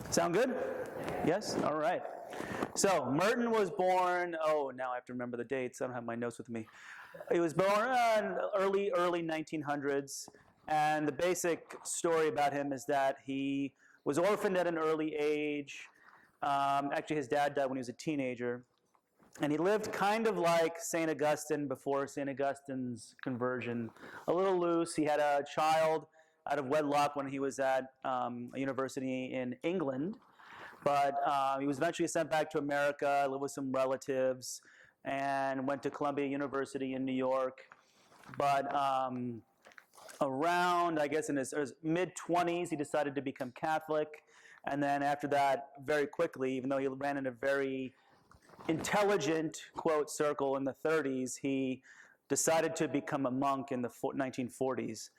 Sound good? Yes? All right. So, Merton was born, now I have to remember the dates. I don't have my notes with me. He was born in early 1900s, and the basic story about him is that he was orphaned at an early age. Actually, his dad died when he was a teenager. And he lived kind of like St. Augustine before St. Augustine's conversion, a little loose. He had a child out of wedlock when he was at a university in England. But he was eventually sent back to America, lived with some relatives, and went to Columbia University in New York. But around, I guess, in his mid-20s, he decided to become Catholic. And then after that, very quickly, even though he ran in a very intelligent, quote, circle in the 30s, he decided to become a monk in the 1940s.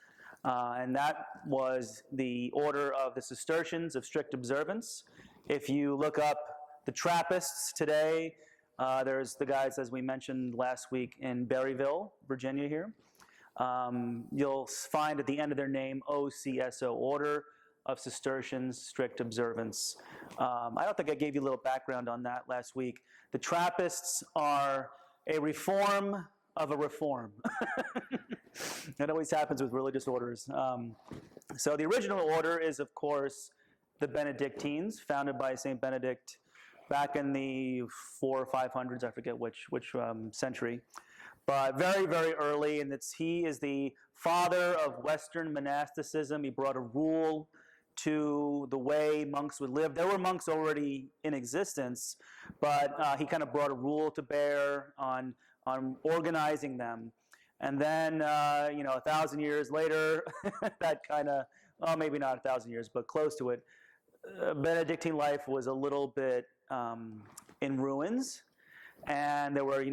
And that was the order of the Cistercians of strict observance. If you look up the Trappists today, there's the guys, as we mentioned last week, in Berryville, Virginia here. You'll find at the end of their name, OCSO, Order of Cistercians, Strict Observance. I don't think I gave you a little background on that last week. The Trappists are a reform of a reform. That always happens with religious orders. So the original order is, of course, the Benedictines, founded by St. Benedict back in the 400s or 500s, I forget which century. But very, very early, and he is the father of Western monasticism. He brought a rule to the way monks would live. There were monks already in existence, but he kind of brought a rule to bear on organizing them. And then, 1,000 years later, that kind of, maybe not 1,000 years, but close to it, Benedictine life was a little bit in ruins. And there were,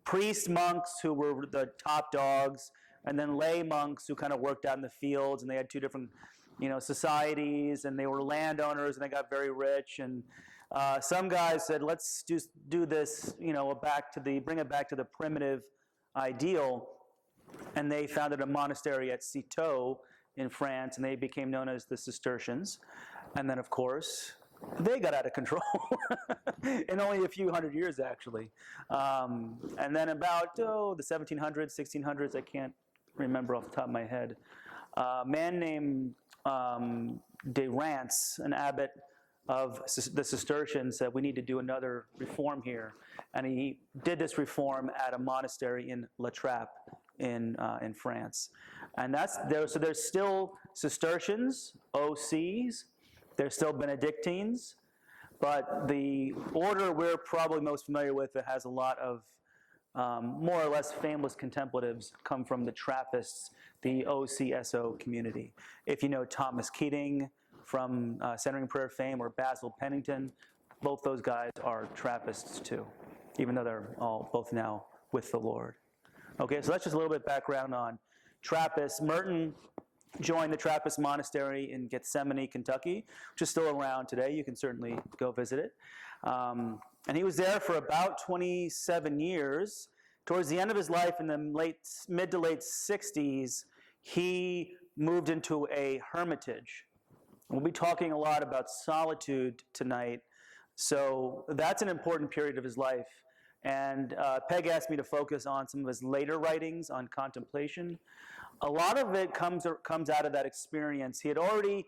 priest monks who were the top dogs, and then lay monks who kind of worked out in the fields, and they had two different societies, and they were landowners, and they got very rich. And some guys said, let's just do this, bring it back to the primitive ideal. And they founded a monastery at Citeaux in France, and they became known as the Cistercians. And then, of course, they got out of control in only a few hundred years, actually. And then about the 1700s, 1600s, I can't remember off the top of my head, a man named de Rance, an abbot of the Cistercians, said we need to do another reform here, and he did this reform at a monastery in La Trappe in France, and that's there. So there's still Cistercians, OCs, there's still Benedictines, but the order we're probably most familiar with that has a lot of more or less famous contemplatives come from the Trappists, the OCSO community. If you know Thomas Keating from Centering Prayer fame, or Basil Pennington, both those guys are Trappists too, even though they're all both now with the Lord. Okay, so that's just a little bit of background on Trappists. Merton joined the Trappist monastery in Gethsemane, Kentucky, which is still around today. You can certainly go visit it. And he was there for about 27 years. Towards the end of his life, in the mid to late 60s, he moved into a hermitage. We'll be talking a lot about solitude tonight, so that's an important period of his life. And Peg asked me to focus on some of his later writings on contemplation. A lot of it comes out of that experience. He had already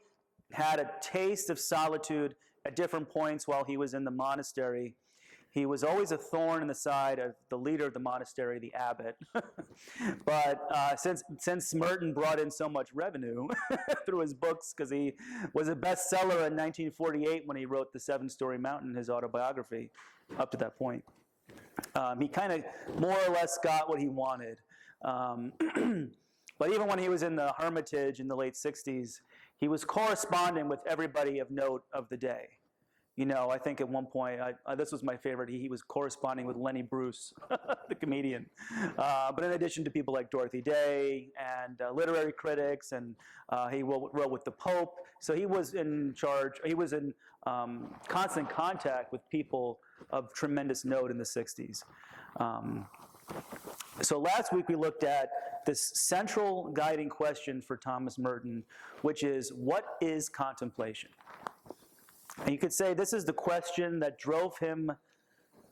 had a taste of solitude at different points while he was in the monastery. He was always a thorn in the side of the leader of the monastery, the abbot. But since Merton brought in so much revenue through his books, because he was a bestseller in 1948 when he wrote The Seven-Story Mountain, his autobiography, up to that point, he kind of more or less got what he wanted. But even when he was in the hermitage in the late 60s, he was corresponding with everybody of note of the day. I think at one point, this was my favorite, he was corresponding with Lenny Bruce, the comedian. But in addition to people like Dorothy Day and literary critics, and he wrote with the Pope. So he was in constant contact with people of tremendous note in the 60s. So last week we looked at this central guiding question for Thomas Merton, which is, what is contemplation? And you could say this is the question that drove him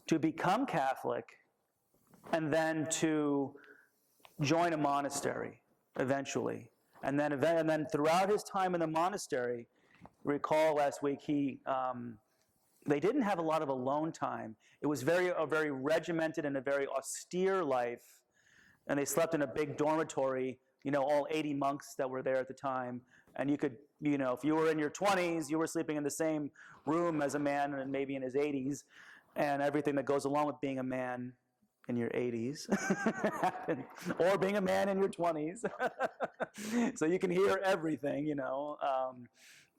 to become Catholic and then to join a monastery eventually. And then throughout his time in the monastery, recall last week, they didn't have a lot of alone time. It was a very regimented and a very austere life. And they slept in a big dormitory, all 80 monks that were there at the time. And you could, if you were in your 20s, you were sleeping in the same room as a man and maybe in his 80s, and everything that goes along with being a man in your 80s, or being a man in your 20s. So you can hear everything,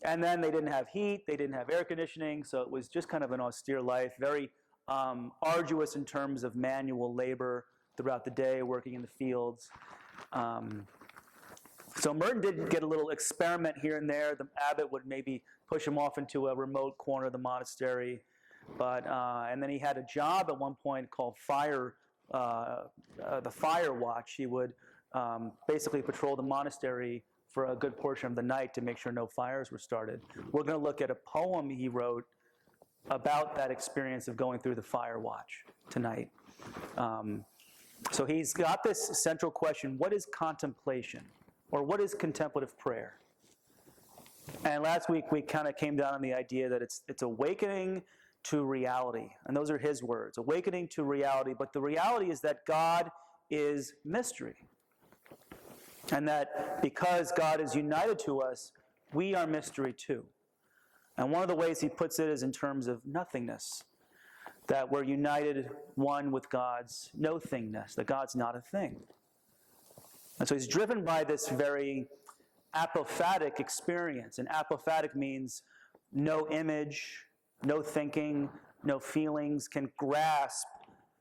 And then they didn't have heat, they didn't have air conditioning, so it was just kind of an austere life, very arduous in terms of manual labor throughout the day, working in the fields. So Merton did get a little experiment here and there. The abbot would maybe push him off into a remote corner of the monastery. And then he had a job at one point called the fire watch. He would basically patrol the monastery for a good portion of the night to make sure no fires were started. We're going to look at a poem he wrote about that experience of going through the fire watch tonight. So he's got this central question: what is contemplation? Or what is contemplative prayer? And last week we kind of came down on the idea that it's awakening to reality. And those are his words, awakening to reality. But the reality is that God is mystery. And that because God is united to us, we are mystery too. And one of the ways he puts it is in terms of nothingness, that we're united one with God's no-thingness, that God's not a thing. And so he's driven by this very apophatic experience. And apophatic means no image, no thinking, no feelings, can grasp.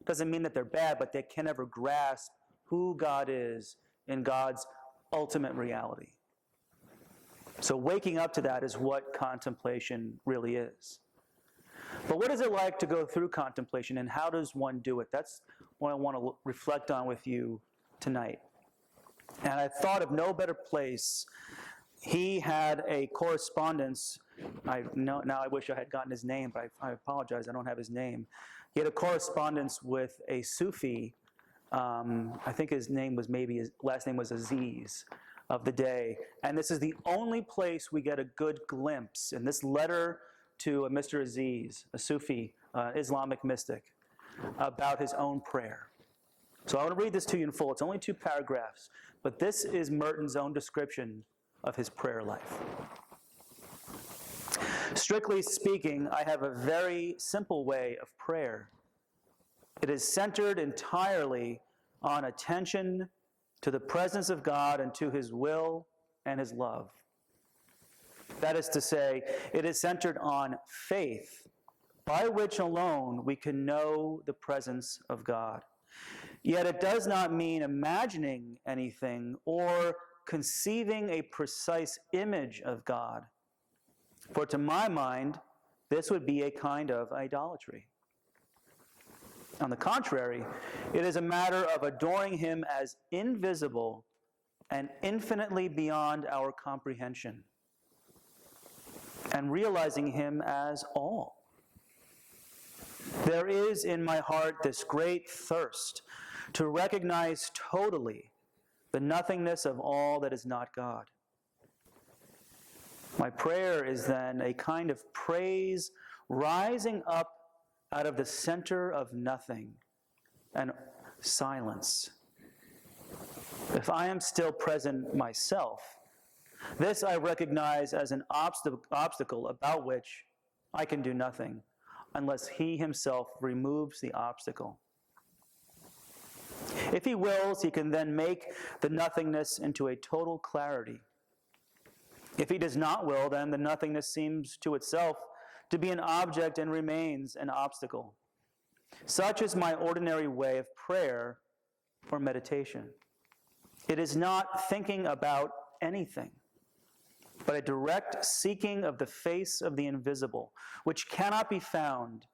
Doesn't mean that they're bad, but they can never grasp who God is in God's ultimate reality. So waking up to that is what contemplation really is. But what is it like to go through contemplation, and how does one do it? That's what I want to reflect on with you tonight. And I thought of no better place. He had a correspondence. Now I wish I had gotten his name, but I apologize, I don't have his name. He had a correspondence with a Sufi. I think his last name was Aziz, of the day. And this is the only place we get a good glimpse in this letter to Mr. Aziz, a Sufi, Islamic mystic, about his own prayer. So I want to read this to you in full. It's only 2 paragraphs, but this is Merton's own description of his prayer life. Strictly speaking, I have a very simple way of prayer. It is centered entirely on attention to the presence of God and to his will and his love. That is to say, it is centered on faith, by which alone we can know the presence of God. Yet it does not mean imagining anything or conceiving a precise image of God. For to my mind, this would be a kind of idolatry. On the contrary, it is a matter of adoring him as invisible and infinitely beyond our comprehension, and realizing him as all. There is in my heart this great thirst to recognize totally the nothingness of all that is not God. My prayer is then a kind of praise rising up out of the center of nothing and silence. If I am still present myself, this I recognize as an obstacle about which I can do nothing unless he himself removes the obstacle. If he wills, he can then make the nothingness into a total clarity. If he does not will, then the nothingness seems to itself to be an object and remains an obstacle. Such is my ordinary way of prayer or meditation. It is not thinking about anything, but a direct seeking of the face of the invisible, which cannot be found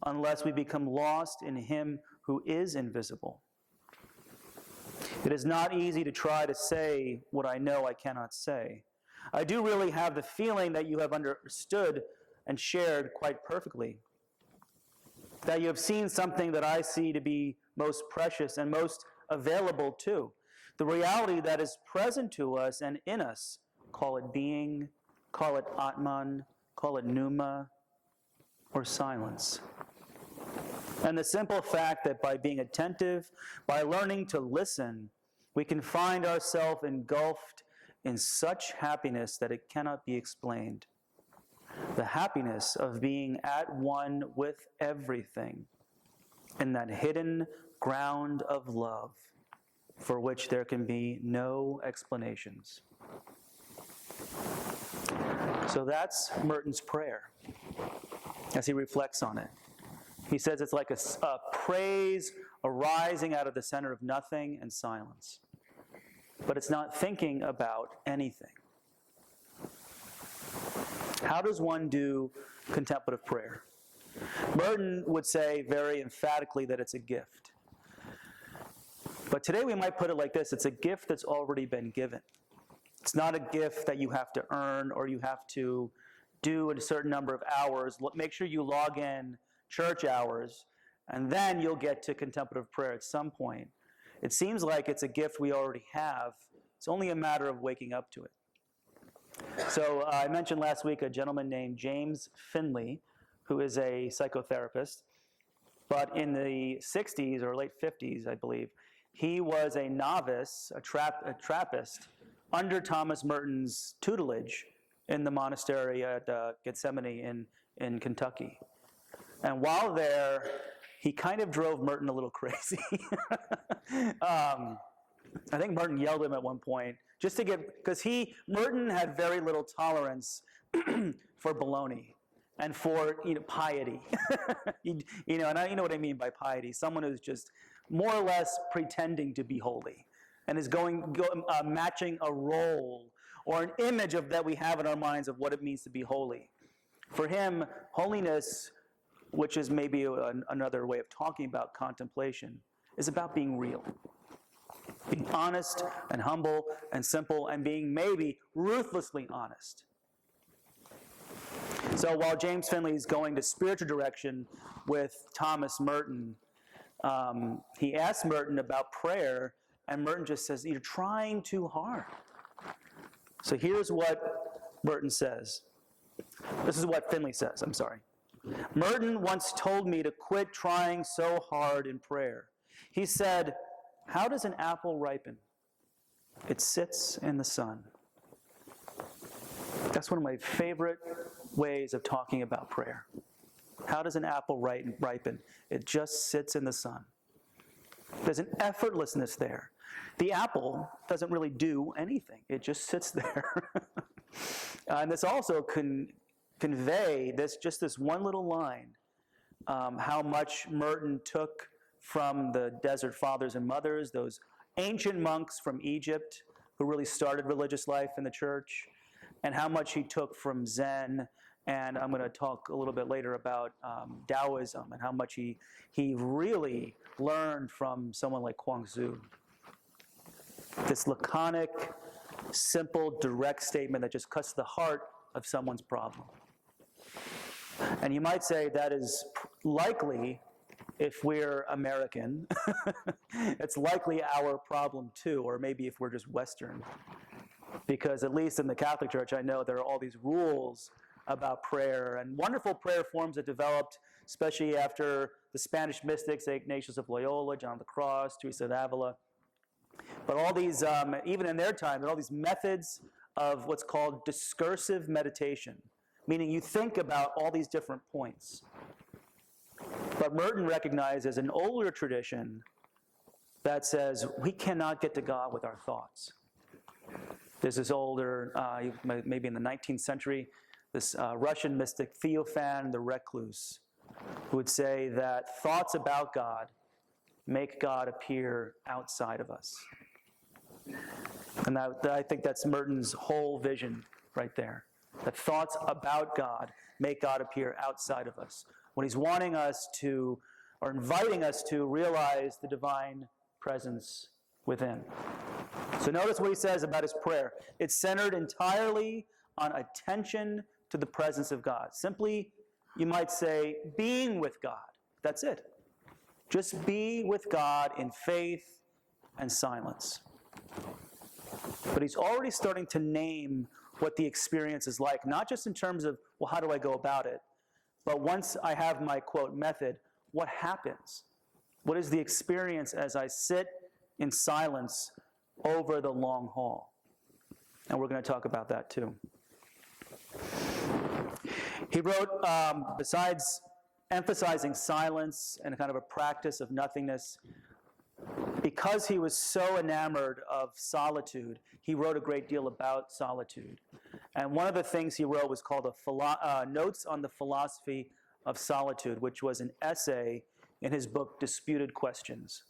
unless we become lost in him who is invisible. It is not easy to try to say what I know I cannot say. I do really have the feeling that you have understood and shared quite perfectly. That you have seen something that I see to be most precious and most available too. The reality that is present to us and in us, call it being, call it Atman, call it pneuma, or silence. And the simple fact that by being attentive, by learning to listen, we can find ourselves engulfed in such happiness that it cannot be explained. The happiness of being at one with everything in that hidden ground of love for which there can be no explanations. So that's Merton's prayer as he reflects on it. He says it's like a praise arising out of the center of nothing and silence. But it's not thinking about anything. How does one do contemplative prayer? Merton would say very emphatically that it's a gift. But today we might put it like this: it's a gift that's already been given. It's not a gift that you have to earn or you have to do in a certain number of hours. Make sure you log in church hours, and then you'll get to contemplative prayer at some point. It seems like it's a gift we already have. It's only a matter of waking up to it. So I mentioned last week a gentleman named James Finley, who is a psychotherapist. But in the 60s or late 50s, I believe, he was a novice, a Trappist, under Thomas Merton's tutelage in the monastery at Gethsemane in Kentucky. And while there, he kind of drove Merton a little crazy. I think Merton yelled at him at one point, just to get, because Merton had very little tolerance for baloney and for piety. And you know what I mean by piety. Someone who's just more or less pretending to be holy and is matching a role or an image that we have in our minds of what it means to be holy. For him, holiness, which is maybe another way of talking about contemplation, is about being real. Being honest and humble and simple and being maybe ruthlessly honest. So while James Finley is going to spiritual direction with Thomas Merton, he asks Merton about prayer, and Merton just says, "You're trying too hard." So here's what Merton says. This is what Finley says, I'm sorry. "Merton once told me to quit trying so hard in prayer. He said, 'How does an apple ripen? It sits in the sun.'" That's one of my favorite ways of talking about prayer. How does an apple ripen? It just sits in the sun. There's an effortlessness there. The apple doesn't really do anything. It just sits there. And this also can convey this one little line, how much Merton took from the Desert Fathers and Mothers, those ancient monks from Egypt who really started religious life in the church, and how much he took from Zen. And I'm going to talk a little bit later about Taoism and how much he really learned from someone like Guangzhou. This laconic, simple, direct statement that just cuts to the heart of someone's problem. And you might say that is likely, if we're American, it's likely our problem too, or maybe if we're just Western. Because at least in the Catholic Church, I know there are all these rules about prayer and wonderful prayer forms that developed, especially after the Spanish mystics, Ignatius of Loyola, John of the Cross, Teresa of Avila. But all these, even in their time, there are all these methods of what's called discursive meditation, meaning you think about all these different points. But Merton recognizes an older tradition that says we cannot get to God with our thoughts. There's this older, maybe in the 19th century, this Russian mystic Theophan the Recluse, who would say that thoughts about God make God appear outside of us. And I think that's Merton's whole vision right there. That thoughts about God make God appear outside of us. When he's wanting us to, or inviting us to realize the divine presence within. So notice what he says about his prayer. It's centered entirely on attention to the presence of God. Simply, you might say, being with God. That's it. Just be with God in faith and silence. But he's already starting to name what the experience is like, not just in terms of, well, how do I go about it? But once I have my, quote, method, what happens? What is the experience as I sit in silence over the long haul? And we're going to talk about that too. He wrote, besides emphasizing silence and kind of a practice of nothingness, because he was so enamored of solitude, he wrote a great deal about solitude. And one of the things he wrote was called Notes on the Philosophy of Solitude, which was an essay in his book, Disputed Questions.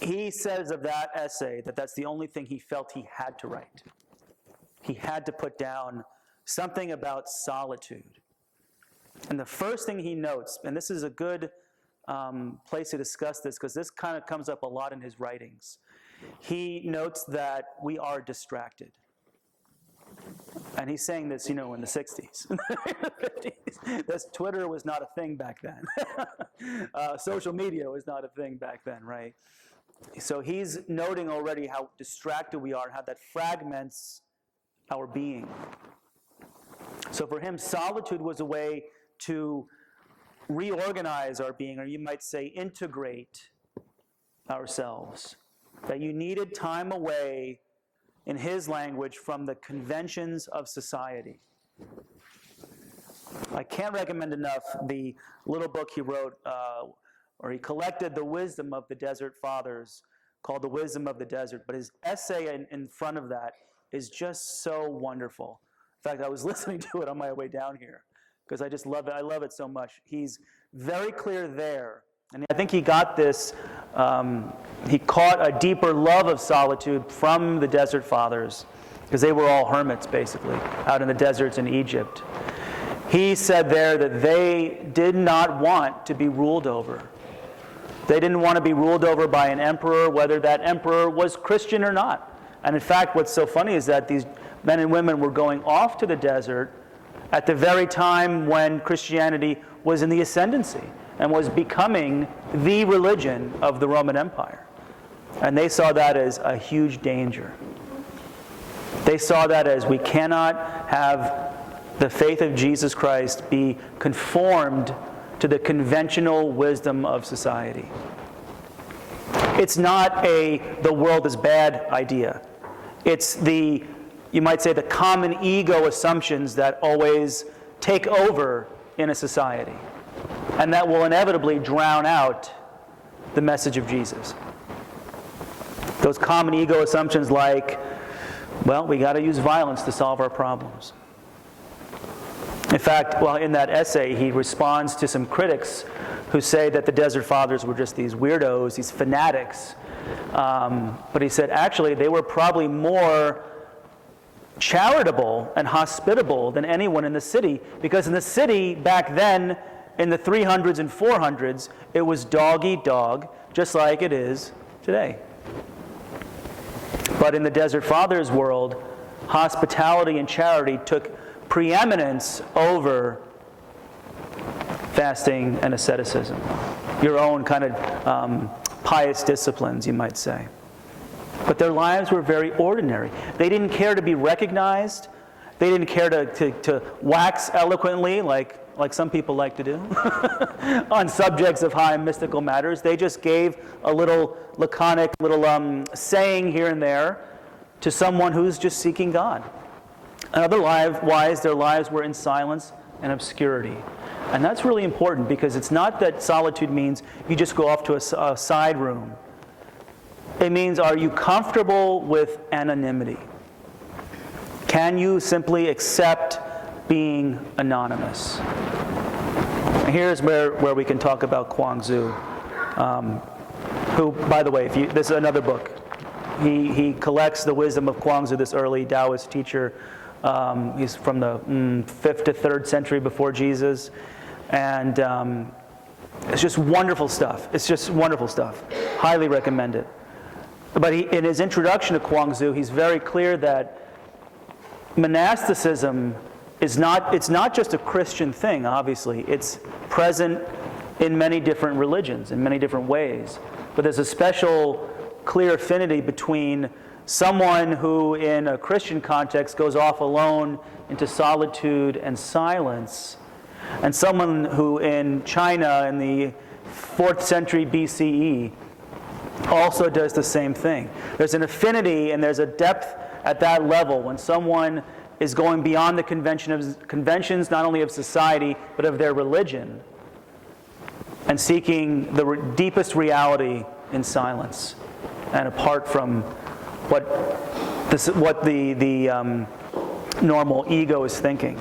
He says of that essay that that's the only thing he felt he had to write. He had to put down something about solitude. And the first thing he notes, and this is a good place to discuss this because this kind of comes up a lot in his writings. He notes that we are distracted. And he's saying this, in the 60s, in the 50s. This Twitter was not a thing back then. Social media was not a thing back then, right? So he's noting already how distracted we are, how that fragments our being. So for him, solitude was a way to reorganize our being, or you might say integrate ourselves. That you needed time away, in his language, from the conventions of society. I can't recommend enough the little book he wrote, or he collected the wisdom of the Desert Fathers, called The Wisdom of the Desert. But his essay in front of that is just so wonderful. In fact, I was listening to it on my way down here, because I just love it. I love it so much. He's very clear there. And I think he got this, he caught a deeper love of solitude from the Desert Fathers, because they were all hermits, basically, out in the deserts in Egypt. He said there that they did not want to be ruled over. They didn't want to be ruled over by an emperor, whether that emperor was Christian or not. And in fact, what's so funny is that these men and women were going off to the desert at the very time when Christianity was in the ascendancy and was becoming the religion of the Roman Empire. And they saw that as a huge danger. They saw that as we cannot have the faith of Jesus Christ be conformed to the conventional wisdom of society. It's not the world is bad idea. It's you might say, the common ego assumptions that always take over in a society. And that will inevitably drown out the message of Jesus. Those common ego assumptions like, well, we got to use violence to solve our problems. In fact, in that essay, he responds to some critics who say that the Desert Fathers were just these weirdos, these fanatics. But he said, actually, they were probably more charitable and hospitable than anyone in the city, because in the city back then, in the 300s and 400s, it was dog eat dog, just like it is today. But in the Desert Fathers world, hospitality and charity took preeminence over fasting and asceticism, your own kind of pious disciplines, you might say. But their lives were very ordinary. They didn't care to be recognized. They didn't care to wax eloquently like some people like to do on subjects of high mystical matters. They just gave a little laconic saying here and there to someone who's just seeking God. And otherwise, their lives were in silence and obscurity. And that's really important, because it's not that solitude means you just go off to a side room. It means, are you comfortable with anonymity? Can you simply accept being anonymous? And here's where we can talk about Kwangzu, who, by the way, this is another book. He collects the wisdom of Kwangzu, this early Taoist teacher. He's from the 5th to 3rd century before Jesus. And it's just wonderful stuff. It's just wonderful stuff. Highly recommend it. But in his introduction to Kwangzu, he's very clear that monasticism it's not just a Christian thing, obviously. It's present in many different religions, in many different ways. But there's a special clear affinity between someone who, in a Christian context, goes off alone into solitude and silence, and someone who, in China in the 4th century BCE, also does the same thing. There's an affinity and there's a depth at that level when someone is going beyond the conventions not only of society, but of their religion, and seeking the deepest reality in silence and apart from what the normal ego is thinking.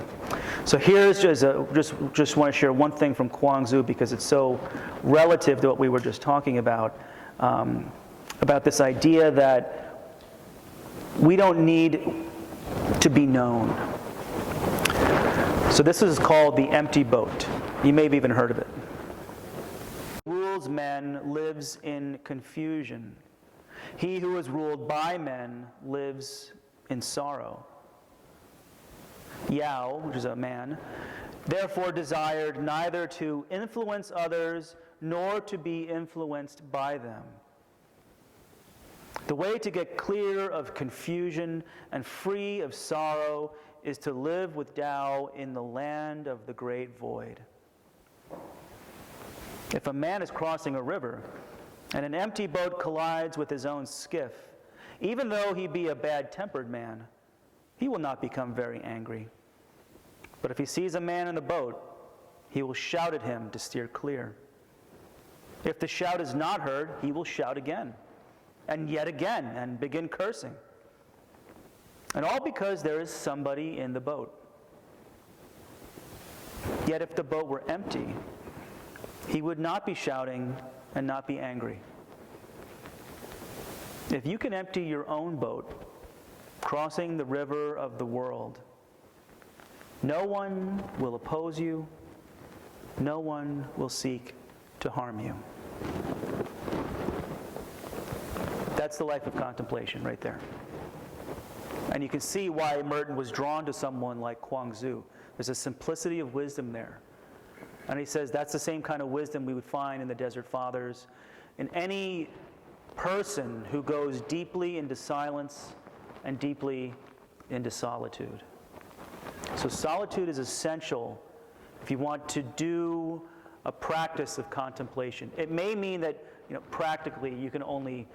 So here's just want to share one thing from Kwangzu, because it's so relative to what we were just talking about this idea that we don't need to be known. So this is called the empty boat. You may have even heard of it. Rules men lives in confusion. He who is ruled by men lives in sorrow. Yao, which is a man, therefore desired neither to influence others nor to be influenced by them. The way to get clear of confusion and free of sorrow is to live with Tao in the land of the great void. If a man is crossing a river and an empty boat collides with his own skiff, even though he be a bad-tempered man, he will not become very angry. But if he sees a man in the boat, he will shout at him to steer clear. If the shout is not heard, he will shout again, and yet again, and begin cursing. And all because there is somebody in the boat. Yet if the boat were empty, he would not be shouting and not be angry. If you can empty your own boat, crossing the river of the world, no one will oppose you, no one will seek to harm you. That's the life of contemplation right there. And you can see why Merton was drawn to someone like Kwangzu. There's a simplicity of wisdom there. And he says that's the same kind of wisdom we would find in the Desert Fathers, in any person who goes deeply into silence and deeply into solitude. So solitude is essential if you want to do a practice of contemplation. It may mean that, practically you can only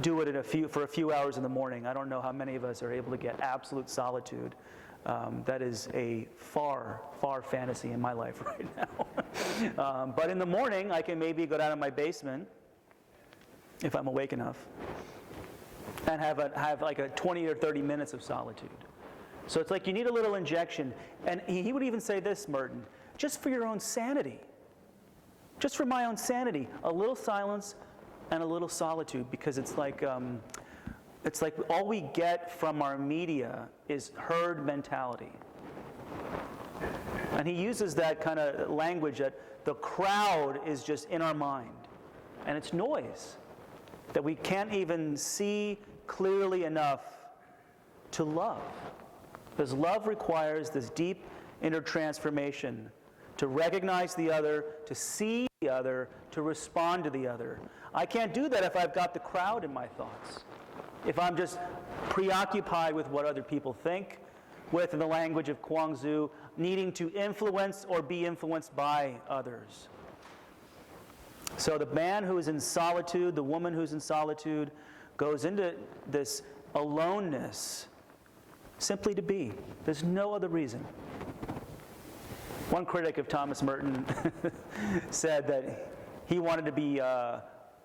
do it for a few hours in the morning. I don't know how many of us are able to get absolute solitude. That is a far, far fantasy in my life right now. But in the morning, I can maybe go down to my basement, if I'm awake enough, and have like a 20 or 30 minutes of solitude. So it's like you need a little injection. And he would even say this, Merton, just for your own sanity. Just for my own sanity, a little silence and a little solitude, because it's like all we get from our media is herd mentality. And he uses that kind of language that the crowd is just in our mind. And it's noise that we can't even see clearly enough to love. Because love requires this deep inner transformation to recognize the other, to see the other, to respond to the other. I can't do that if I've got the crowd in my thoughts. If I'm just preoccupied with what other people think, with, in the language of Kwangzu, needing to influence or be influenced by others. So the man who is in solitude, the woman who's in solitude, goes into this aloneness simply to be. There's no other reason. One critic of Thomas Merton said that he wanted to be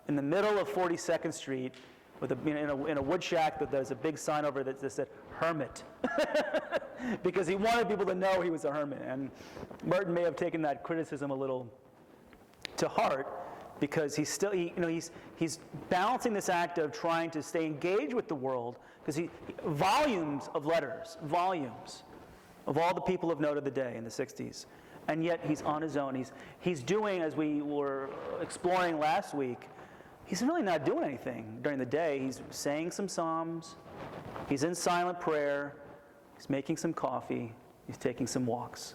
in the middle of 42nd Street with in a wood shack that there's a big sign over that said hermit, because he wanted people to know he was a hermit. And Merton may have taken that criticism a little to heart, because he's balancing this act of trying to stay engaged with the world, because volumes of letters, volumes of all the people of note of the day in the 60s, and yet he's on his own. He's doing, as we were exploring last week, he's really not doing anything during the day. He's saying some psalms, he's in silent prayer, he's making some coffee, He's taking some walks.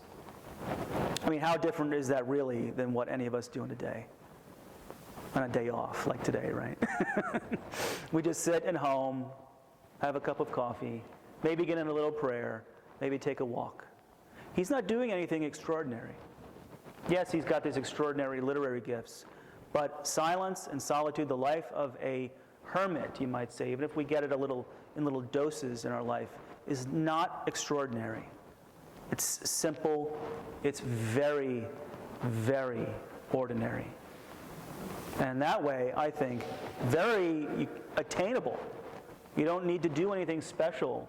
I mean, how different is that really than what any of us do in a day? On a day off, like today, right? We just sit at home, have a cup of coffee, maybe get in a little prayer, maybe take a walk. He's not doing anything extraordinary. Yes, he's got these extraordinary literary gifts, but silence and solitude, the life of a hermit, you might say, even if we get it in little doses in our life, is not extraordinary. It's simple. It's very, very ordinary. And that way, I think, very attainable. You don't need to do anything special,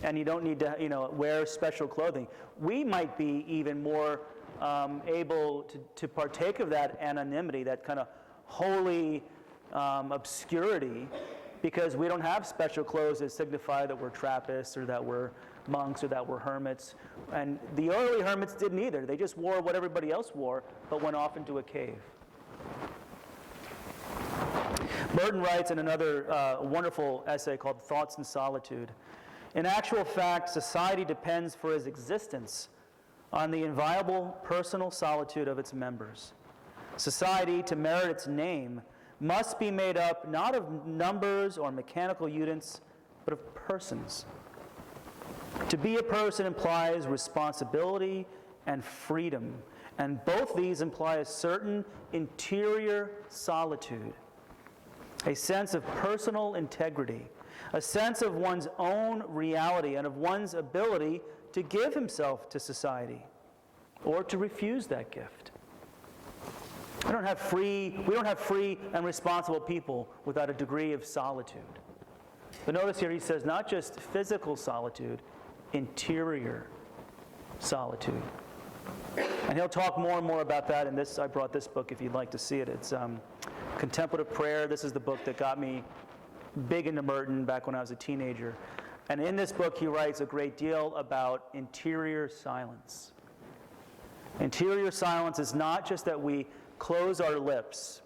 and you don't need to, wear special clothing. We might be even more able to partake of that anonymity, that kind of holy obscurity, because we don't have special clothes that signify that we're Trappists or that we're monks or that we're hermits. And the early hermits didn't either. They just wore what everybody else wore, but went off into a cave. Merton writes in another wonderful essay called Thoughts in Solitude, in actual fact, society depends for its existence on the inviolable personal solitude of its members. Society, to merit its name, must be made up not of numbers or mechanical units, but of persons. To be a person implies responsibility and freedom, and both these imply a certain interior solitude, a sense of personal integrity, a sense of one's own reality and of one's ability to give himself to society or to refuse that gift. We don't have free and responsible people without a degree of solitude. But notice here he says not just physical solitude, interior solitude. And he'll talk more and more about that in this. I brought this book if you'd like to see it. It's Contemplative Prayer. This is the book that got me big into Merton back when I was a teenager. And in this book he writes a great deal about interior silence. Interior silence is not just that we close our lips.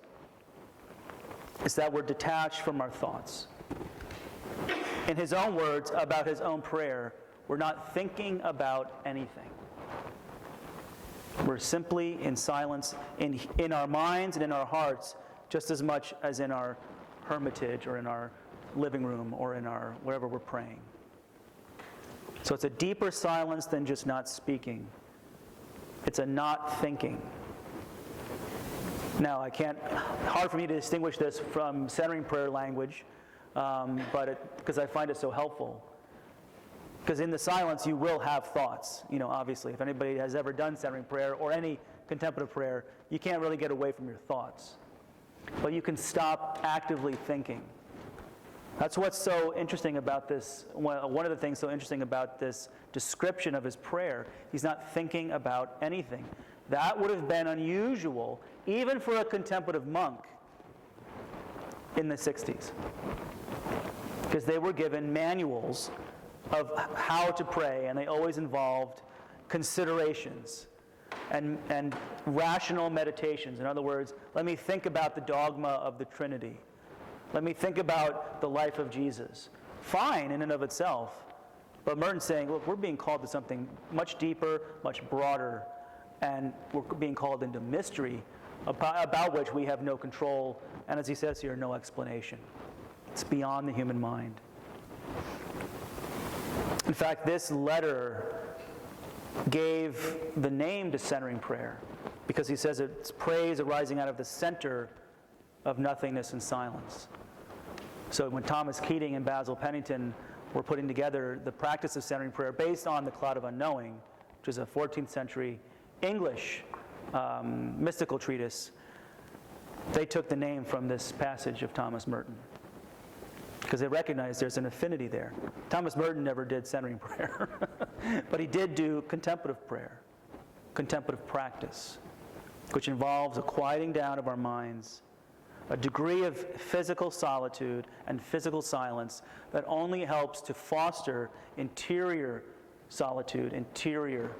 It's that we're detached from our thoughts. In his own words about his own prayer, we're not thinking about anything. We're simply in silence in our minds and in our hearts just as much as in our hermitage or in our living room or in our wherever we're praying. So it's a deeper silence than just not speaking. It's a not thinking. Now, hard for me to distinguish this from centering prayer language, because I find it so helpful. Because in the silence, you will have thoughts, obviously. If anybody has ever done centering prayer or any contemplative prayer, you can't really get away from your thoughts. But you can stop actively thinking. That's what's so interesting about this. One of the things so interesting about this description of his prayer, he's not thinking about anything. That would have been unusual, even for a contemplative monk in the 60s. Because they were given manuals of how to pray, and they always involved considerations and rational meditations. In other words, let me think about the dogma of the Trinity. Let me think about the life of Jesus. Fine in and of itself, but Merton's saying, look, we're being called to something much deeper, much broader, and we're being called into mystery about which we have no control, and as he says here, no explanation. It's beyond the human mind. In fact, this letter gave the name to centering prayer because he says it's praise arising out of the center of nothingness and silence. So when Thomas Keating and Basil Pennington were putting together the practice of centering prayer based on the Cloud of Unknowing, which is a 14th century English mystical treatise, they took the name from this passage of Thomas Merton because they recognized there's an affinity there. Thomas Merton never did centering prayer, but he did do contemplative prayer, contemplative practice, which involves a quieting down of our minds, a degree of physical solitude and physical silence that only helps to foster interior solitude, interior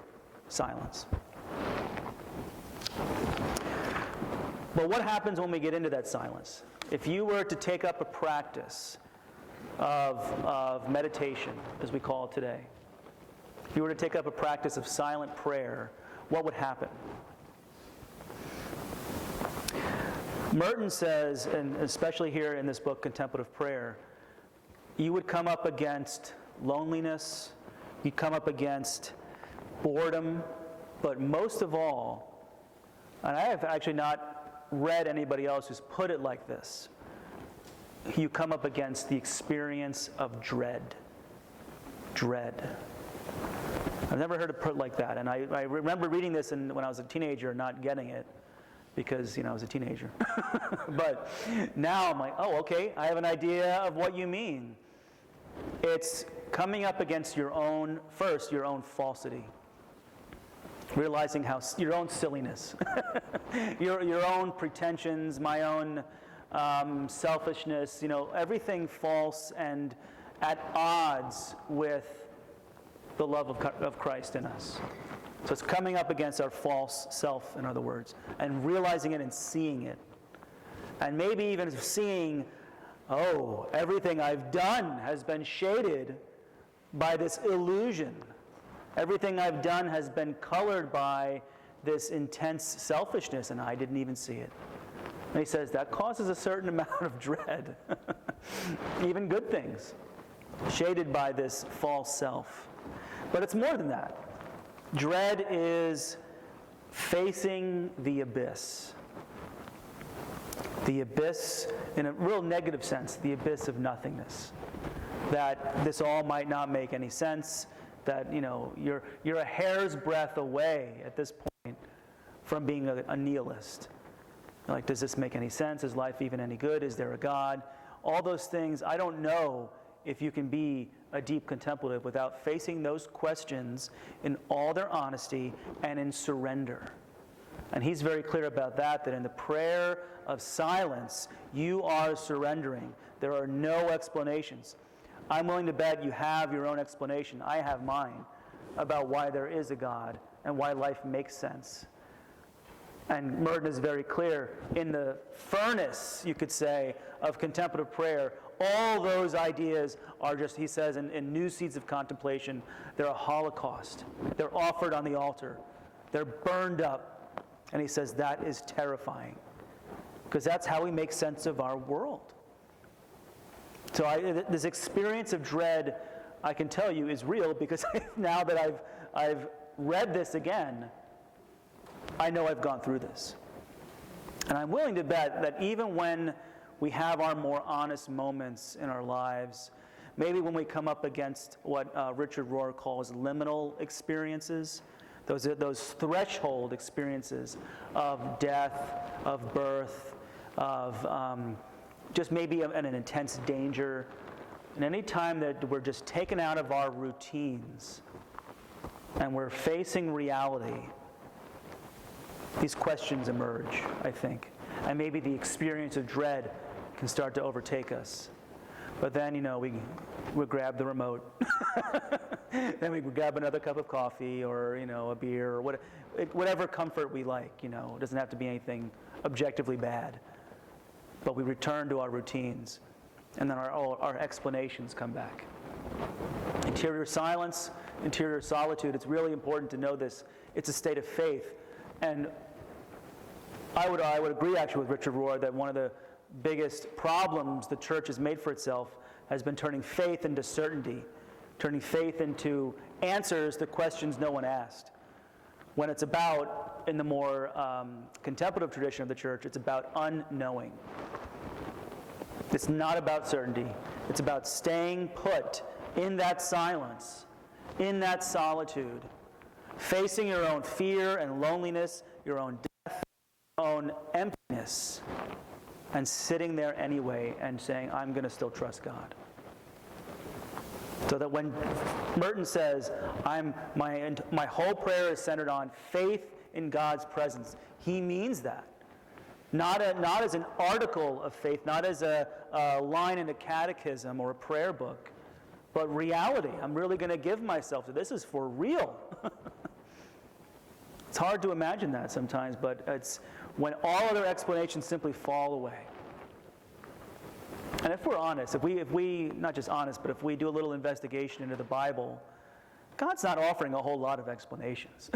silence. But what happens when we get into that silence? If you were to take up a practice of meditation, as we call it today, if you were to take up a practice of silent prayer, what would happen? Merton says, and especially here in this book, Contemplative Prayer, you would come up against loneliness, you'd come up against boredom, but most of all, and I have actually not read anybody else who's put it like this, you come up against the experience of dread. Dread. I've never heard it put like that, and I remember reading this when I was a teenager and not getting it, because, I was a teenager. But now I'm like, oh, okay, I have an idea of what you mean. It's coming up against your own falsity. Realizing your own silliness, your own pretensions, my own selfishness, everything false and at odds with the love of Christ in us. So it's coming up against our false self, in other words, and realizing it and seeing it. And maybe even seeing, oh, everything I've done has been shaded by this illusion. Everything I've done has been colored by this intense selfishness, and I didn't even see it. And he says that causes a certain amount of dread. Even good things, shaded by this false self. But it's more than that. Dread is facing the abyss. The abyss, in a real negative sense, the abyss of nothingness. That this all might not make any sense, that, you're a hair's breadth away at this point from being a nihilist. Like, does this make any sense? Is life even any good? Is there a God? All those things, I don't know if you can be a deep contemplative without facing those questions in all their honesty and in surrender. And he's very clear about that in the prayer of silence, you are surrendering. There are no explanations. I'm willing to bet you have your own explanation. I have mine about why there is a God and why life makes sense. And Merton is very clear. In the furnace, you could say, of contemplative prayer, all those ideas are just, he says, in New Seeds of Contemplation, they're a holocaust. They're offered on the altar. They're burned up. And he says that is terrifying. Because that's how we make sense of our world. So this experience of dread, I can tell you, is real, because now that I've read this again, I know I've gone through this. And I'm willing to bet that even when we have our more honest moments in our lives, maybe when we come up against what Richard Rohr calls liminal experiences, those threshold experiences of death, of birth, of just maybe an intense danger, and any time that we're just taken out of our routines and we're facing reality, these questions emerge, I think. And maybe the experience of dread can start to overtake us. But then, we grab the remote. Then we grab another cup of coffee or, a beer or whatever comfort we like. It doesn't have to be anything objectively bad. But we return to our routines. And then our explanations come back. Interior silence, interior solitude. It's really important to know this. It's a state of faith. And I would agree actually with Richard Rohr that one of the biggest problems the church has made for itself has been turning faith into certainty, turning faith into answers to questions no one asked. When it's about, in the more contemplative tradition of the church, it's about unknowing. It's not about certainty. It's about staying put in that silence, in that solitude, facing your own fear and loneliness, your own death, your own emptiness, and sitting there anyway and saying, I'm going to still trust God. So that when Merton says, my whole prayer is centered on faith in God's presence, he means that. Not as an article of faith, not as a line in a catechism or a prayer book, but reality. I'm really going to give myself to this. This is for real. It's hard to imagine that sometimes, but it's when all other explanations simply fall away. And if we're honest, if we not just honest, but if we do a little investigation into the Bible, God's not offering a whole lot of explanations,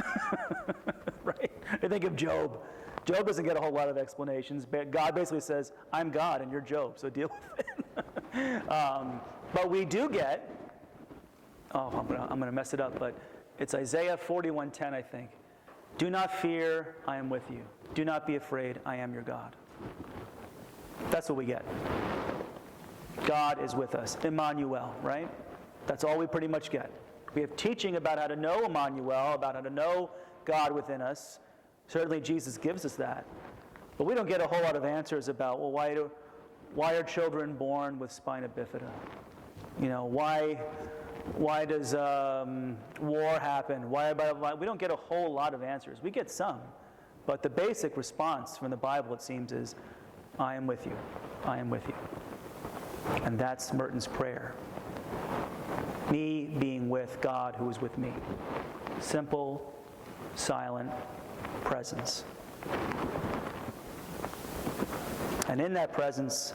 right? I think of Job. Job doesn't get a whole lot of explanations, but God basically says, I'm God and you're Job, so deal with it. But we do get, I'm going to mess it up, but it's Isaiah 41:10, I think. Do not fear, I am with you. Do not be afraid, I am your God. That's what we get. God is with us. Emmanuel, right? That's all we pretty much get. We have teaching about how to know Emmanuel, about how to know God within us. Certainly Jesus gives us that. But we don't get a whole lot of answers about, well, why are children born with spina bifida? You know, why does war happen? We don't get a whole lot of answers. We get some. But the basic response from the Bible, it seems, is, I am with you. I am with you. And that's Merton's prayer. Me being with God who is with me. Simple, silent presence. And in that presence,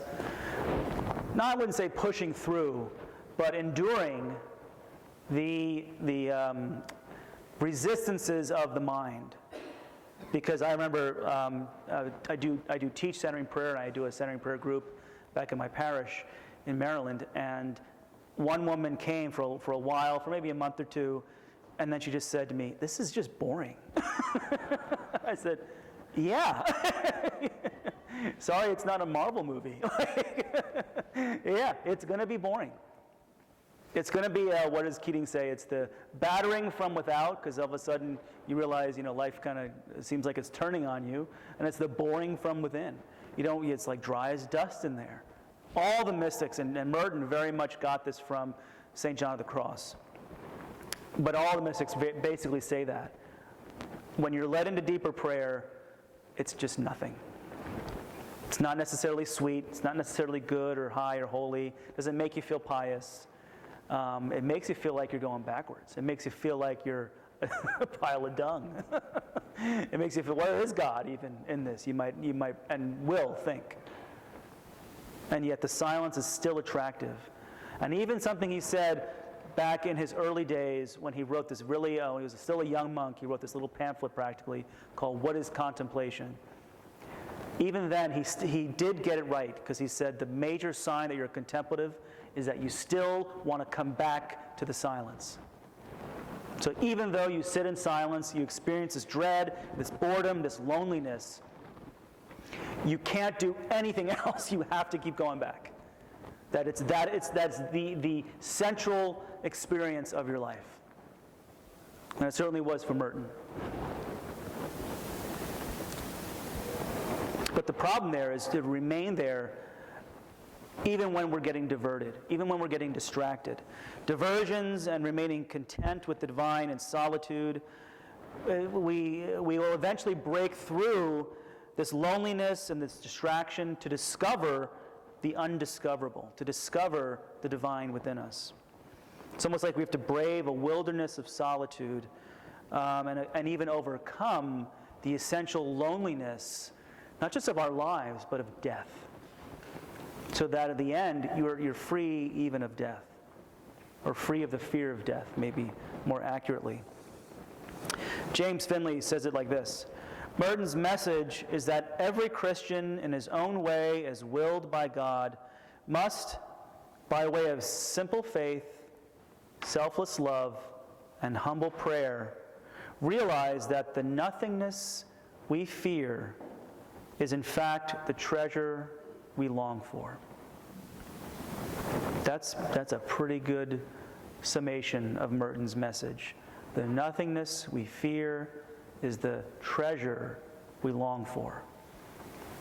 I wouldn't say pushing through, but enduring the resistances of the mind. Because I remember I do teach centering prayer, and I do a centering prayer group back in my parish in Maryland, and one woman came for a while, for maybe a month or two, and then she just said to me, "This is just boring." I said, "Yeah." Sorry, it's not a Marvel movie. Yeah, it's going to be boring. It's going to be, what does Keating say? It's the battering from without, because all of a sudden you realize, life kind of seems like it's turning on you, and it's the boring from within. It's like dry as dust in there. All the mystics, and Merton very much got this from St. John of the Cross. But all the mystics basically say that. When you're led into deeper prayer, it's just nothing. It's not necessarily sweet. It's not necessarily good or high or holy. It doesn't make you feel pious. It makes you feel like you're going backwards. It makes you feel like you're a pile of dung. It makes you feel, where is God even in this? You might and will think. And yet the silence is still attractive. And even something he said back in his early days when he wrote this really, he was still a young monk, he wrote this little pamphlet practically called What is Contemplation? Even then, he did get it right, because he said the major sign that you're contemplative is that you still want to come back to the silence. So even though you sit in silence, you experience this dread, this boredom, this loneliness, you can't do anything else. You have to keep going back. That's the central experience of your life. And it certainly was for Merton. But the problem there is to remain there even when we're getting diverted, even when we're getting distracted. Diversions and remaining content with the divine in solitude, we will eventually break through this loneliness and this distraction to discover the undiscoverable, to discover the divine within us. It's almost like we have to brave a wilderness of solitude and even overcome the essential loneliness, not just of our lives, but of death. So that at the end, you're free even of death, or free of the fear of death, maybe more accurately. James Finley says it like this: Merton's message is that every Christian in his own way, as willed by God, must, by way of simple faith, selfless love, and humble prayer, realize that the nothingness we fear is in fact the treasure we long for. That's a pretty good summation of Merton's message. The nothingness we fear is the treasure we long for.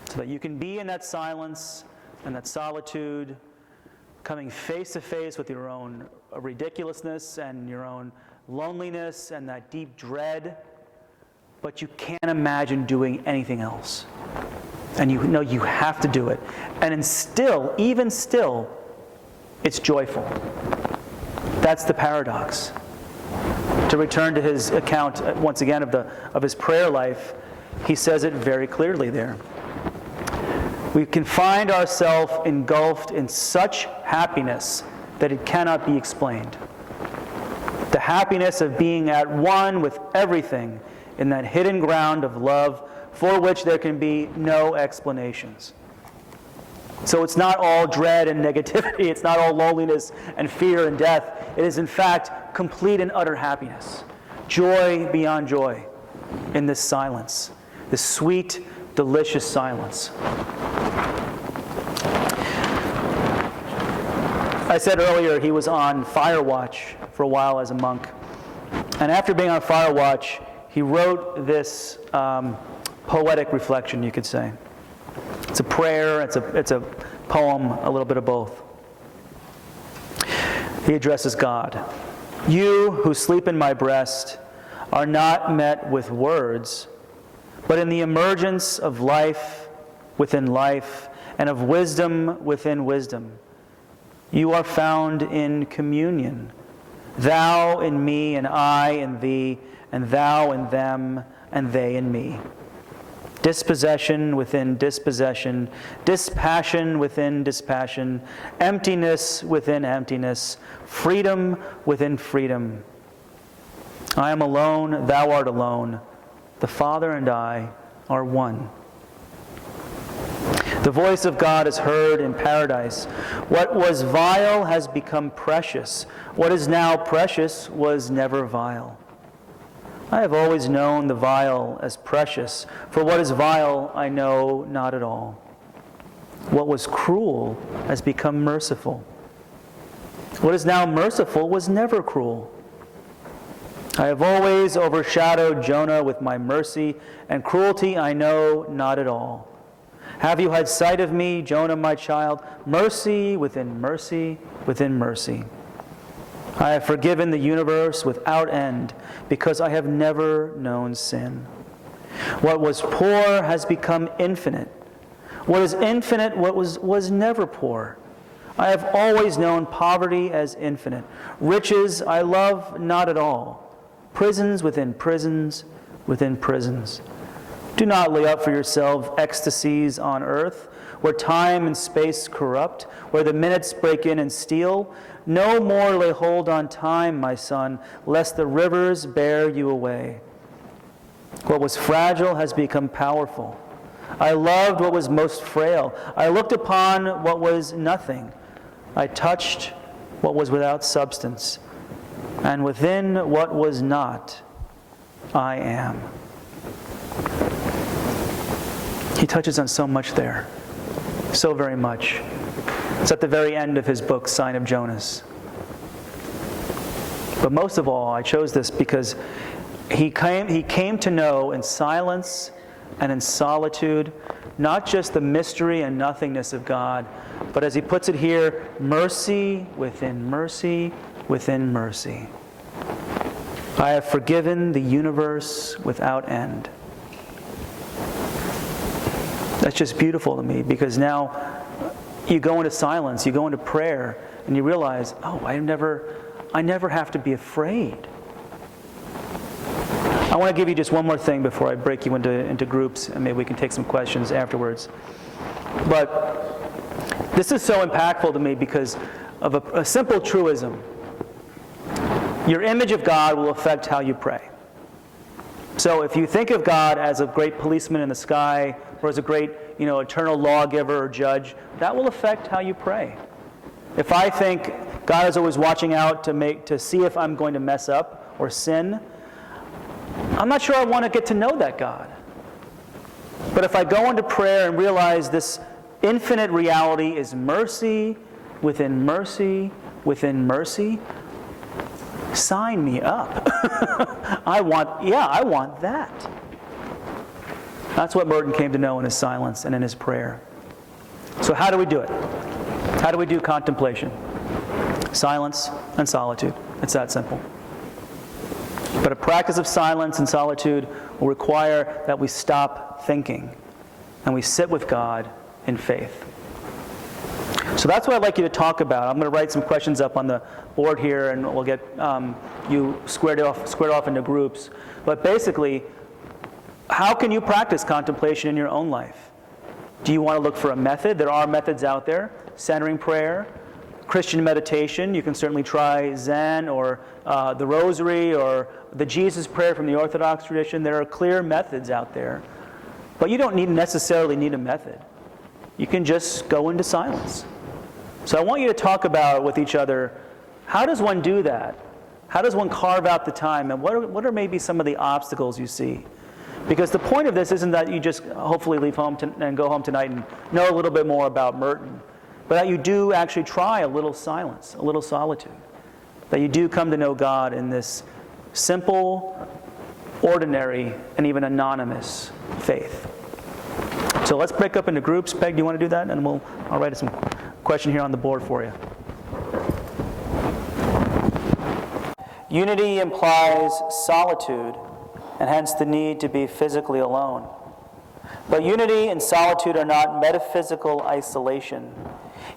So that you can be in that silence and that solitude, coming face to face with your own ridiculousness and your own loneliness and that deep dread, but you can't imagine doing anything else. And you know you have to do it. And even still, it's joyful. That's the paradox. To return to his account once again of his prayer life, he says it very clearly there. We can find ourselves engulfed in such happiness that it cannot be explained. The happiness of being at one with everything in that hidden ground of love for which there can be no explanations. So it's not all dread and negativity. It's not all loneliness and fear and death. It is, in fact, complete and utter happiness. Joy beyond joy in this silence, this sweet, delicious silence. I said earlier he was on fire watch for a while as a monk. And after being on fire watch, he wrote this poetic reflection, you could say. It's a prayer, it's a poem, a little bit of both. He addresses God. You who sleep in my breast are not met with words, but in the emergence of life within life and of wisdom within wisdom. You are found in communion, thou in me and I in thee, and thou in them and they in me. Dispossession within dispossession, dispassion within dispassion, emptiness within emptiness, freedom within freedom. I am alone, thou art alone. The Father and I are one. The voice of God is heard in paradise. What was vile has become precious. What is now precious was never vile. I have always known the vile as precious, for what is vile I know not at all. What was cruel has become merciful. What is now merciful was never cruel. I have always overshadowed Jonah with my mercy, and cruelty I know not at all. Have you had sight of me, Jonah, my child? Mercy within mercy within mercy. I have forgiven the universe without end, because I have never known sin. What was poor has become infinite. What is infinite was never poor. I have always known poverty as infinite. Riches I love not at all. Prisons within prisons within prisons. Do not lay up for yourself ecstasies on earth, where time and space corrupt, where the minutes break in and steal. No more lay hold on time, my son, lest the rivers bear you away. What was fragile has become powerful. I loved what was most frail. I looked upon what was nothing. I touched what was without substance. And within what was not, I am. He touches on so much there. So very much. It's at the very end of his book, Sign of Jonas. But most of all, I chose this because he came to know in silence and in solitude, not just the mystery and nothingness of God, but as he puts it here, mercy within mercy within mercy. I have forgiven the universe without end. That's just beautiful to me, because now you go into silence, you go into prayer, and you realize, oh, I never have to be afraid. I want to give you just one more thing before I break you into groups, and maybe we can take some questions afterwards. But this is so impactful to me because of a simple truism. Your image of God will affect how you pray. So if you think of God as a great policeman in the sky, or as a great, eternal lawgiver or judge, that will affect how you pray. If I think God is always watching out to see if I'm going to mess up or sin, I'm not sure I want to get to know that God. But if I go into prayer and realize this infinite reality is mercy within mercy within mercy, sign me up. I want that. That's what Merton came to know in his silence and in his prayer. So how do we do it? How do we do contemplation? Silence and solitude. It's that simple. But a practice of silence and solitude will require that we stop thinking and we sit with God in faith. So that's what I'd like you to talk about. I'm going to write some questions up on the board here, and we'll get you squared off into groups. But basically, how can you practice contemplation in your own life? Do you want to look for a method? There are methods out there. Centering prayer, Christian meditation. You can certainly try Zen or the Rosary or the Jesus Prayer from the Orthodox tradition. There are clear methods out there. But you don't necessarily need a method. You can just go into silence. So I want you to talk about with each other, how does one do that? How does one carve out the time? And what are maybe some of the obstacles you see? Because the point of this isn't that you just hopefully leave home and go home tonight and know a little bit more about Merton, but that you do actually try a little silence, a little solitude. That you do come to know God in this simple, ordinary, and even anonymous faith. So let's break up into groups. Peg, do you want to do that? And I'll write some question here on the board for you. Unity implies solitude, and hence the need to be physically alone. But unity and solitude are not metaphysical isolation.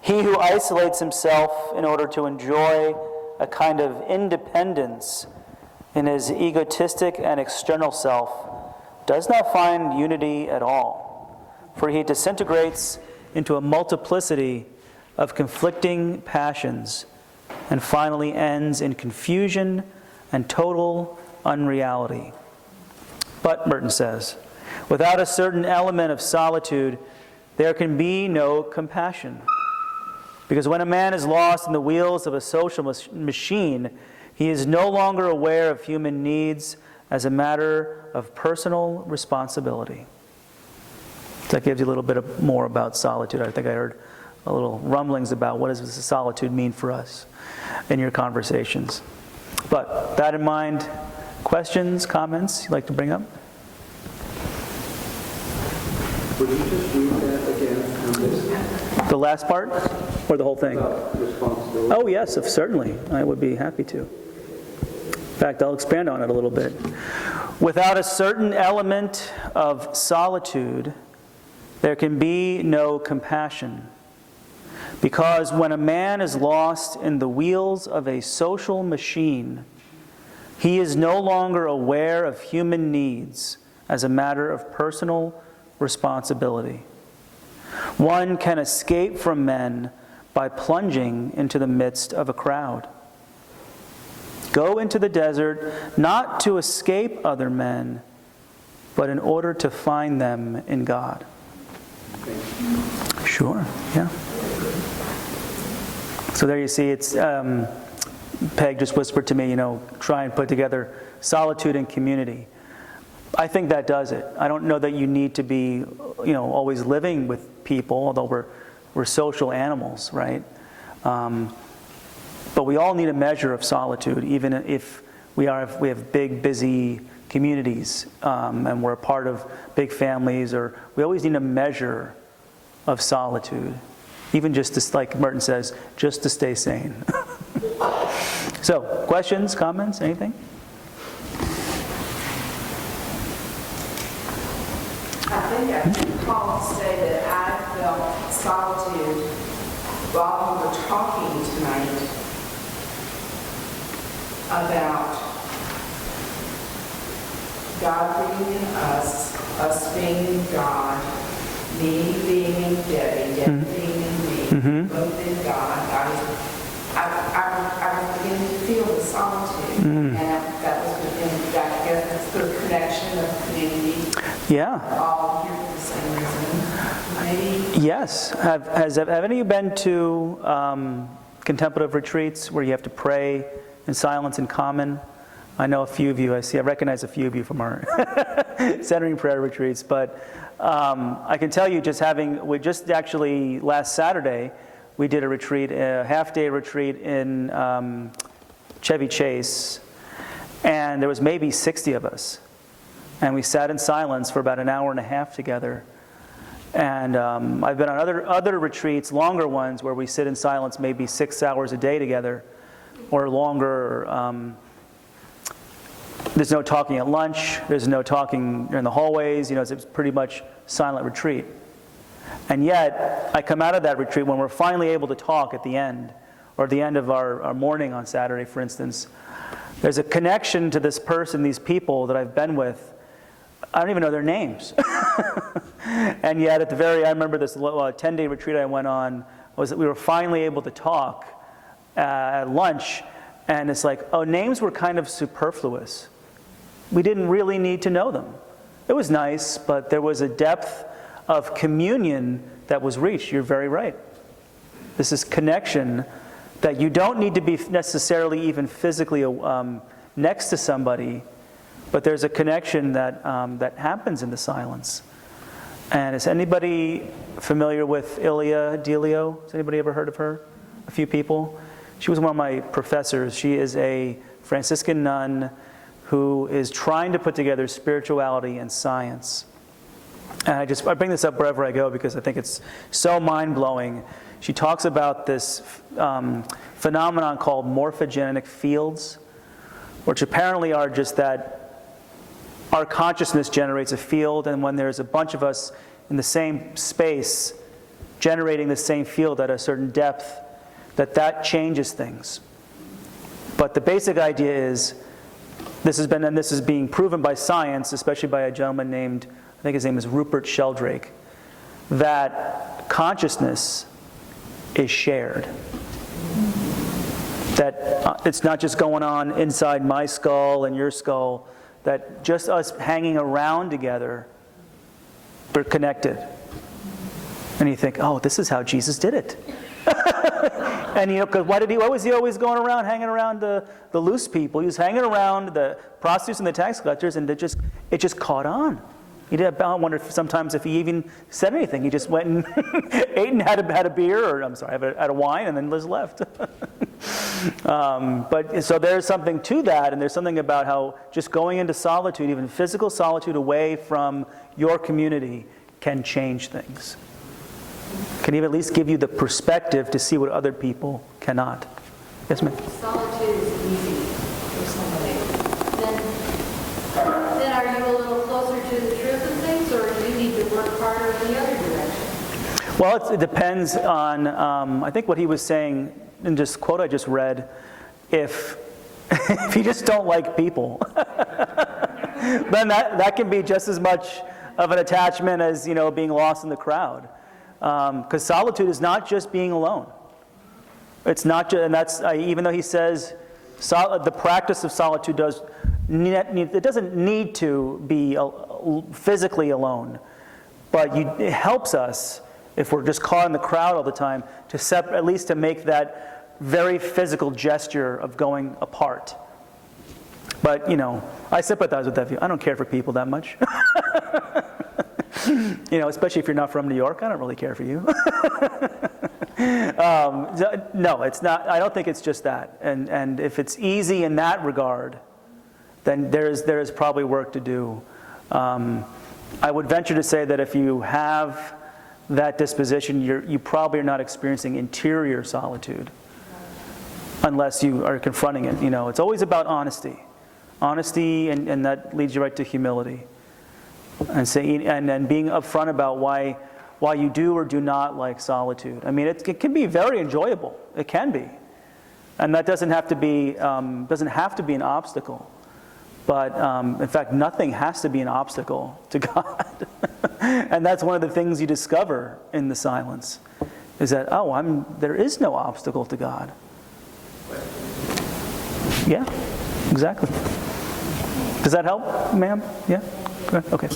He who isolates himself in order to enjoy a kind of independence in his egotistic and external self does not find unity at all, for he disintegrates into a multiplicity of conflicting passions and finally ends in confusion and total unreality. But, Merton says, without a certain element of solitude, there can be no compassion. Because when a man is lost in the wheels of a social machine, he is no longer aware of human needs as a matter of personal responsibility. So that gives you a little bit more about solitude. I think I heard a little rumblings about what does solitude mean for us in your conversations. But that in mind, questions, comments you'd like to bring up? Would you just read that again on this? The last part? Or the whole thing? Responsibility. Oh, yes, certainly. I would be happy to. In fact, I'll expand on it a little bit. Without a certain element of solitude, there can be no compassion. Because when a man is lost in the wheels of a social machine, he is no longer aware of human needs as a matter of personal responsibility. One can escape from men by plunging into the midst of a crowd. Go into the desert not to escape other men, but in order to find them in God. Sure, yeah. So there you see, it's Peg just whispered to me, try and put together solitude and community. I think that does it. I don't know that you need to be, always living with people, although we're social animals, right? But we all need a measure of solitude, even if we have big, busy communities, and we're a part of big families, or we always need a measure of solitude, even just to, like Merton says, just to stay sane. So, questions, comments, anything? I think I can call to say that I felt solitude while we were talking tonight about God being in us being in God, me being in Debbie, Debbie being in me, both in God. I was beginning to feel the solitude, and that was within, I guess that's the connection of community. Yeah. All here for the same reason. Maybe. Yes. Have any of you been to contemplative retreats where you have to pray in silence in common? I know a few of you. I recognize a few of you from our centering prayer retreats. But I can tell you, we just actually last Saturday, we did a retreat, a half-day retreat in Chevy Chase, and there was maybe 60 of us. And we sat in silence for about an hour and a half together. And I've been on other retreats, longer ones, where we sit in silence maybe 6 hours a day together, or longer. There's no talking at lunch. There's no talking in the hallways. It's pretty much silent retreat. And yet, I come out of that retreat when we're finally able to talk at the end, or at the end of our morning on Saturday, for instance. There's a connection to this person, these people that I've been with. I don't even know their names. And yet, I remember this 10-day retreat I went on, was that we were finally able to talk at lunch, and it's like, oh, names were kind of superfluous. We didn't really need to know them. It was nice, but there was a depth of communion that was reached. You're very right. This is connection that you don't need to be necessarily even physically next to somebody, but there's a connection that happens in the silence. And is anybody familiar with Ilia Delio? Has anybody ever heard of her? A few people? She was one of my professors. She is a Franciscan nun who is trying to put together spirituality and science. And I bring this up wherever I go because I think it's so mind-blowing. She talks about this phenomenon called morphogenetic fields, which apparently are just that our consciousness generates a field, and when there's a bunch of us in the same space generating the same field at a certain depth, that changes things. But the basic idea is, this is being proven by science, especially by a gentleman named, I think his name is Rupert Sheldrake, that consciousness is shared. That it's not just going on inside my skull and your skull, that just us hanging around together, we're connected. And you think, oh, this is how Jesus did it. And because why was he always going around, hanging around the loose people? He was hanging around the prostitutes and the tax collectors, and it just caught on. I wonder if sometimes if he even said anything. He just went and ate and had a beer, or had a wine, and then just left. But so there's something to that, and there's something about how just going into solitude, even physical solitude away from your community, can change things. Can even at least give you the perspective to see what other people cannot. Yes, ma'am? Solitude is easy for somebody. Then are you a little closer to the truth of things, or do you need to work harder in the other direction? Well, it depends on, I think what he was saying in this quote I just read, if you just don't like people, then that can be just as much of an attachment as, being lost in the crowd. Because solitude is not just being alone. It's not just, and that's even though he says the practice of solitude doesn't need to be physically alone, but it helps us if we're just caught in the crowd all the time to at least to make that very physical gesture of going apart. But I sympathize with that view. I don't care for people that much. Especially if you're not from New York, I don't really care for you. No, it's not. I don't think it's just that. And if it's easy in that regard, then there is probably work to do. I would venture to say that if you have that disposition, you probably are not experiencing interior solitude, unless you are confronting it. It's always about honesty, and that leads you right to humility. And then being upfront about why you do or do not like solitude. I mean, it can be very enjoyable. It can be, and that doesn't have to be an obstacle. But in fact, nothing has to be an obstacle to God. And that's one of the things you discover in the silence, is that there is no obstacle to God. Yeah, exactly. Does that help, ma'am? Yeah. Okay.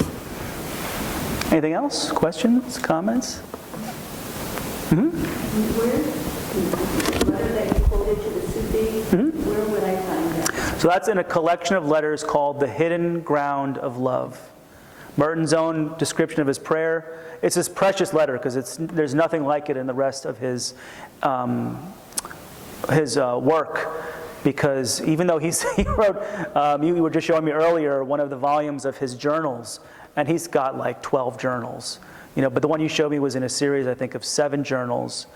Anything else? Questions? Comments? Where that you quoted to the Sufi, where would I find that? So that's in a collection of letters called The Hidden Ground of Love. Merton's own description of his prayer. It's his precious letter because there's nothing like it in the rest of his work. Because even though he wrote, you were just showing me earlier one of the volumes of his journals, and he's got like 12 journals, but the one you showed me was in a series, I think, of 7 journals.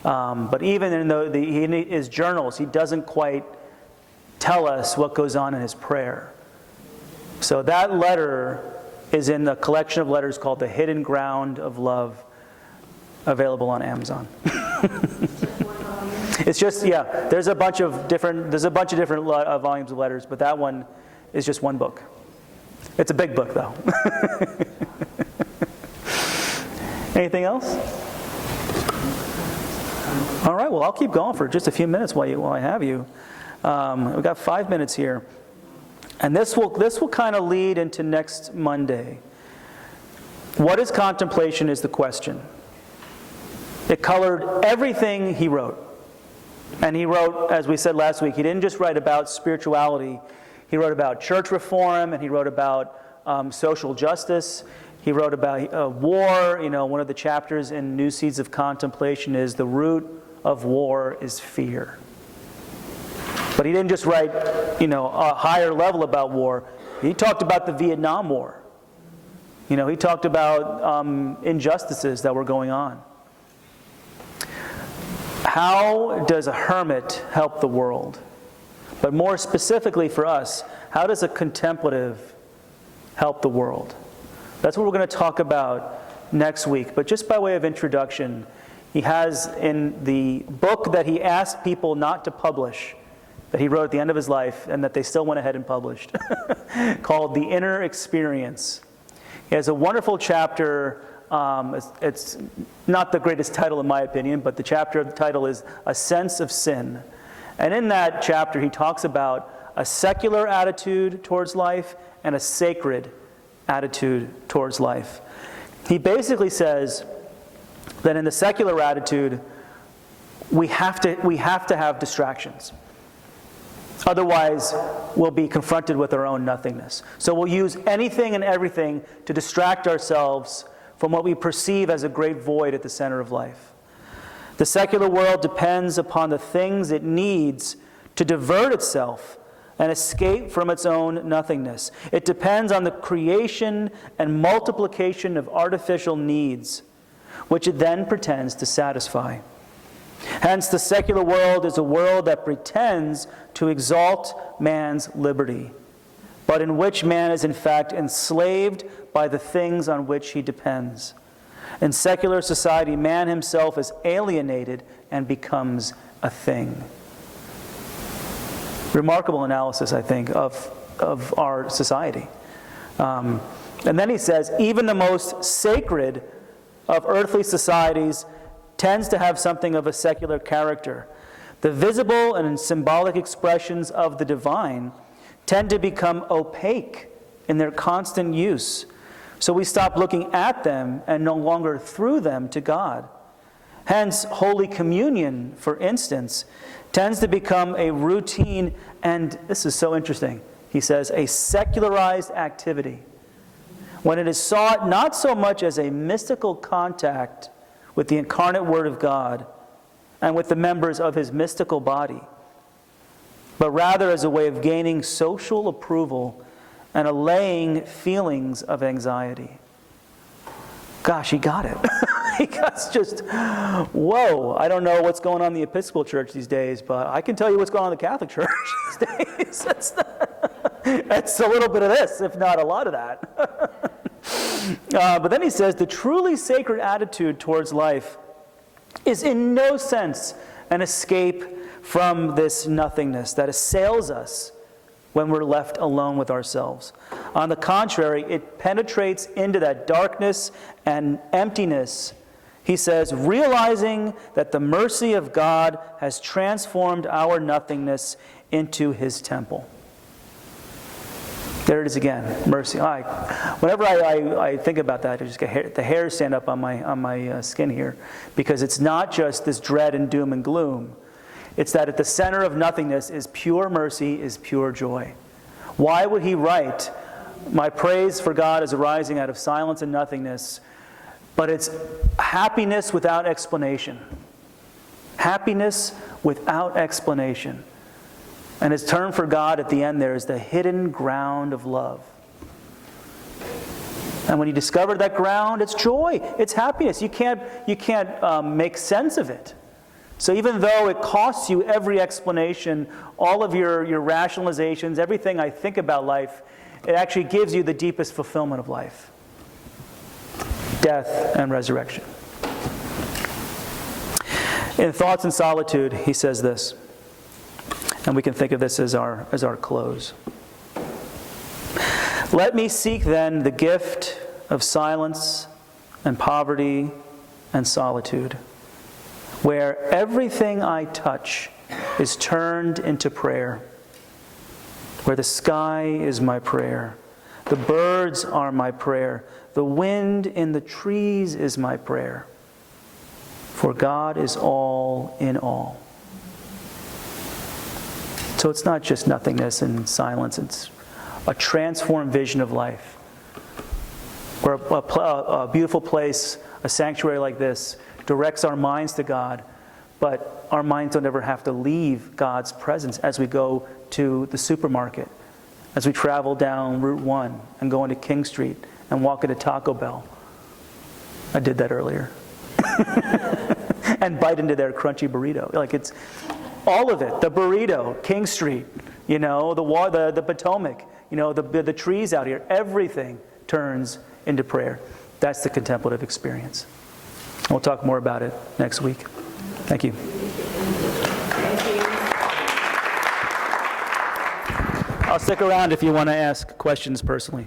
But even in his journals, he doesn't quite tell us what goes on in his prayer. So that letter is in the collection of letters called The Hidden Ground of Love, available on Amazon. It's just, there's a bunch of different volumes of letters, but that one is just one book. It's a big book, though. Anything else? All right, well, I'll keep going for just a few minutes while I have you. We've got 5 minutes here. And this will kind of lead into next Monday. What is contemplation is the question. It colored everything he wrote. And he wrote, as we said last week, he didn't just write about spirituality. He wrote about church reform, and he wrote about social justice. He wrote about war. One of the chapters in New Seeds of Contemplation is the root of war is fear. But he didn't just write, a higher level about war. He talked about the Vietnam War. He talked about injustices that were going on. How does a hermit help the world? But more specifically for us, how does a contemplative help the world? That's what we're going to talk about next week. But just by way of introduction, he has in the book that he asked people not to publish, that he wrote at the end of his life, and that they still went ahead and published, called The Inner Experience. He has a wonderful chapter. It's not the greatest title in my opinion, but the title is A Sense of Sin. And in that chapter, he talks about a secular attitude towards life and a sacred attitude towards life. He basically says that in the secular attitude, we have to have distractions. Otherwise, we'll be confronted with our own nothingness. So we'll use anything and everything to distract ourselves from what we perceive as a great void at the center of life. The secular world depends upon the things it needs to divert itself and escape from its own nothingness. It depends on the creation and multiplication of artificial needs, which it then pretends to satisfy. Hence, the secular world is a world that pretends to exalt man's liberty, but in which man is in fact enslaved by the things on which he depends. In secular society, man himself is alienated and becomes a thing. Remarkable analysis, I think, of our society. And then he says, even the most sacred of earthly societies tends to have something of a secular character. The visible and symbolic expressions of the divine tend to become opaque in their constant use. So we stop looking at them and no longer through them to God. Hence, Holy Communion, for instance, tends to become a routine, and this is so interesting, he says, a secularized activity, when it is sought not so much as a mystical contact with the incarnate Word of God and with the members of his mystical body, but rather as a way of gaining social approval and allaying feelings of anxiety. Gosh, he got it. He got just, whoa. I don't know what's going on in the Episcopal Church these days, but I can tell you what's going on in the Catholic Church these days. It's a little bit of this, if not a lot of that. But then he says, the truly sacred attitude towards life is in no sense an escape from this nothingness that assails us when we're left alone with ourselves. On the contrary, it penetrates into that darkness and emptiness. He says, realizing that the mercy of God has transformed our nothingness into his temple. There it is again, mercy. Whenever I think about that, I just get the hairs stand up on my skin here, because it's not just this dread and doom and gloom. It's that at the center of nothingness is pure mercy, is pure joy. Why would he write, my praise for God is arising out of silence and nothingness, but it's happiness without explanation. Happiness without explanation. And his term for God at the end there is the hidden ground of love. And when you discover that ground, it's joy, it's happiness. You can't make sense of it. So even though it costs you every explanation, all of your rationalizations, everything I think about life, it actually gives you the deepest fulfillment of life. Death and resurrection. In Thoughts in Solitude, he says this, and we can think of this as our close. Let me seek then the gift of silence and poverty and solitude, where everything I touch is turned into prayer, where the sky is my prayer, the birds are my prayer, the wind in the trees is my prayer, for God is all in all. So it's not just nothingness and silence, it's a transformed vision of life. Where a beautiful place, a sanctuary like this, directs our minds to God, but our minds don't ever have to leave God's presence as we go to the supermarket, as we travel down Route 1 and go into King Street and walk into Taco Bell. I did that earlier. And bite into their crunchy burrito. Like, it's all of it. The burrito, King Street, the Potomac, the trees out here. Everything turns into prayer. That's the contemplative experience. We'll talk more about it next week. Thank you. I'll stick around if you want to ask questions personally.